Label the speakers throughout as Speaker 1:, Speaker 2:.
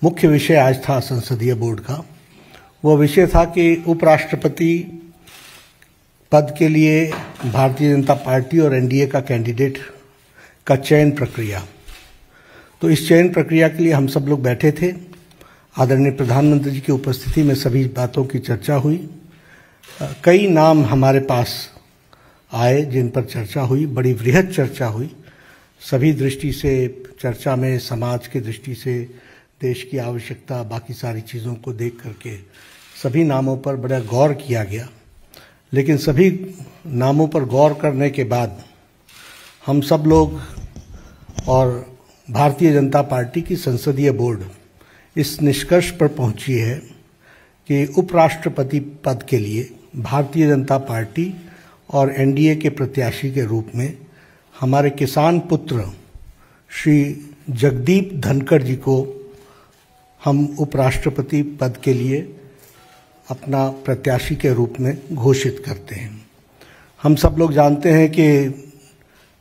Speaker 1: मुख्य विषय आज था संसदीय बोर्ड का। वो विषय था कि उपराष्ट्रपति पद के लिए भारतीय जनता पार्टी और एनडीए का कैंडिडेट का चयन प्रक्रिया। तो इस चयन प्रक्रिया के लिए हम सब लोग बैठे थे। आदरणीय प्रधानमंत्री जी की उपस्थिति में सभी बातों की चर्चा हुई। कई नाम हमारे पास आए जिन पर चर्चा हुई, बड़ी वृहद चर्चा हुई। सभी दृष्टि से चर्चा में, समाज की दृष्टि से, देश की आवश्यकता, बाकी सारी चीज़ों को देख करके सभी नामों पर बड़ा गौर किया गया। लेकिन सभी नामों पर गौर करने के बाद हम सब लोग और भारतीय जनता पार्टी की संसदीय बोर्ड इस निष्कर्ष पर पहुंची है कि उपराष्ट्रपति पद के लिए भारतीय जनता पार्टी और एनडीए के प्रत्याशी के रूप में हमारे किसान पुत्र श्री जगदीप धनखड़ जी को हम उपराष्ट्रपति पद के लिए अपना प्रत्याशी के रूप में घोषित करते हैं। हम सब लोग जानते हैं कि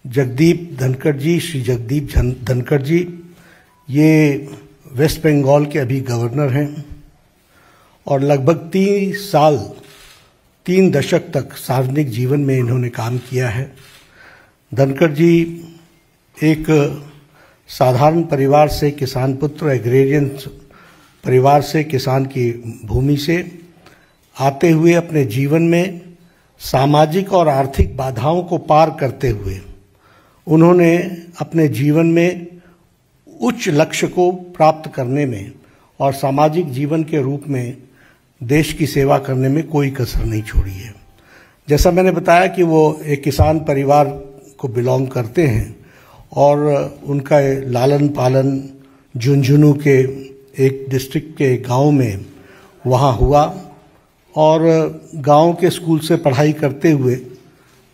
Speaker 1: जगदीप धनखड़ जी, श्री जगदीप धनखड़ जी, ये वेस्ट बंगाल के अभी गवर्नर हैं और लगभग 3 दशक तक सार्वजनिक जीवन में इन्होंने काम किया है। धनखड़ जी एक साधारण परिवार से, किसान पुत्र, एग्रेरियन परिवार से, किसान की भूमि से आते हुए अपने जीवन में सामाजिक और आर्थिक बाधाओं को पार करते हुए उन्होंने अपने जीवन में उच्च लक्ष्य को प्राप्त करने में और सामाजिक जीवन के रूप में देश की सेवा करने में कोई कसर नहीं छोड़ी है। जैसा मैंने बताया कि वो एक किसान परिवार को बिलोंग करते हैं और उनका लालन पालन झुंझुनू के एक डिस्ट्रिक्ट के गांव में वहाँ हुआ और गांव के स्कूल से पढ़ाई करते हुए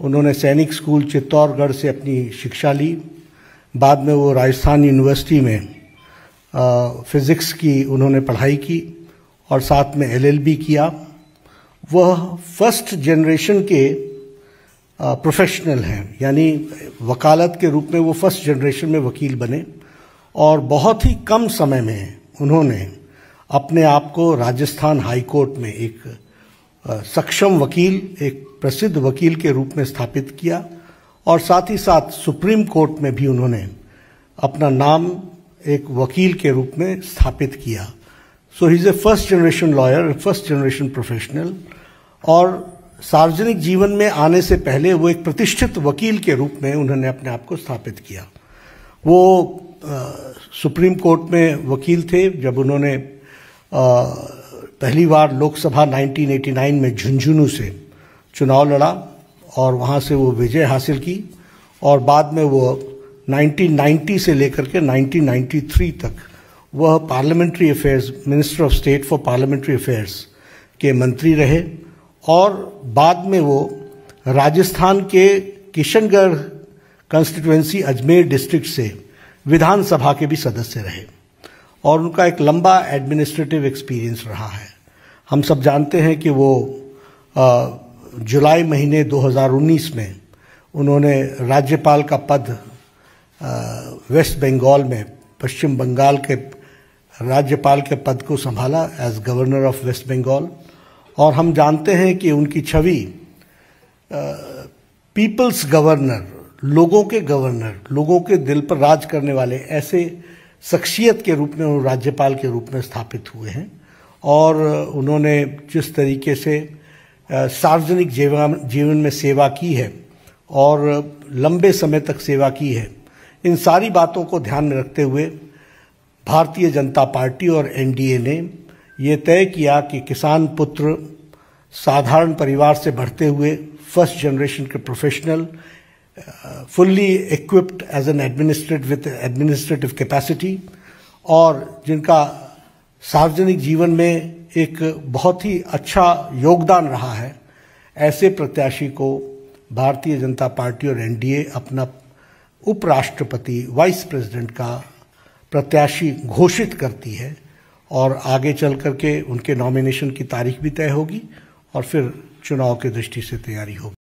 Speaker 1: उन्होंने सैनिक स्कूल चित्तौड़गढ़ से अपनी शिक्षा ली। बाद में वो राजस्थान यूनिवर्सिटी में फिज़िक्स की उन्होंने पढ़ाई की और साथ में एलएलबी किया। वह फर्स्ट जनरेशन के प्रोफेशनल हैं, यानी वकालत के रूप में वो फर्स्ट जनरेशन में वकील बने और बहुत ही कम समय में उन्होंने अपने आप को राजस्थान हाई कोर्ट में एक सक्षम वकील, एक प्रसिद्ध वकील के रूप में स्थापित किया और साथ ही साथ सुप्रीम कोर्ट में भी उन्होंने अपना नाम एक वकील के रूप में स्थापित किया। So he is a first generation lawyer, first generation professional. और सार्वजनिक जीवन में आने से पहले वो एक प्रतिष्ठित वकील के रूप में उन्होंने अपने आप को स्थापित किया। वो सुप्रीम कोर्ट में वकील थे जब उन्होंने पहली बार लोकसभा 1989 में झुंझुनू से चुनाव लड़ा और वहाँ से वो विजय हासिल की और बाद में वो 1990 से लेकर के 1993 तक वह parliamentary affairs, minister of state for parliamentary affairs के मंत्री रहे और बाद में वो राजस्थान के किशनगढ़ कंस्टिट्यूएंसी अजमेर डिस्ट्रिक्ट से विधानसभा के भी सदस्य रहे और उनका एक लंबा एडमिनिस्ट्रेटिव एक्सपीरियंस रहा है। हम सब जानते हैं कि वो जुलाई महीने 2019 में उन्होंने राज्यपाल का पद वेस्ट बंगाल में, पश्चिम बंगाल के राज्यपाल के पद को संभाला as governor of West Bengal. और हम जानते हैं कि उनकी छवि पीपल्स गवर्नर, लोगों के गवर्नर, लोगों के दिल पर राज करने वाले ऐसे शख्सियत के रूप में वो राज्यपाल के रूप में स्थापित हुए हैं। और उन्होंने जिस तरीके से सार्वजनिक जीवन में सेवा की है और लंबे समय तक सेवा की है, इन सारी बातों को ध्यान में रखते हुए भारतीय जनता पार्टी और एनडीए ने ये तय किया कि किसान पुत्र, साधारण परिवार से बढ़ते हुए फर्स्ट जनरेशन के professional, fully equipped as an administrative capacity और जिनका सार्वजनिक जीवन में एक बहुत ही अच्छा योगदान रहा है, ऐसे प्रत्याशी को भारतीय जनता पार्टी और एनडीए अपना उपराष्ट्रपति, वाइस प्रेसिडेंट का प्रत्याशी घोषित करती है और आगे चल करके उनके नॉमिनेशन की तारीख भी तय होगी और फिर चुनाव की दृष्टि से तैयारी होगी।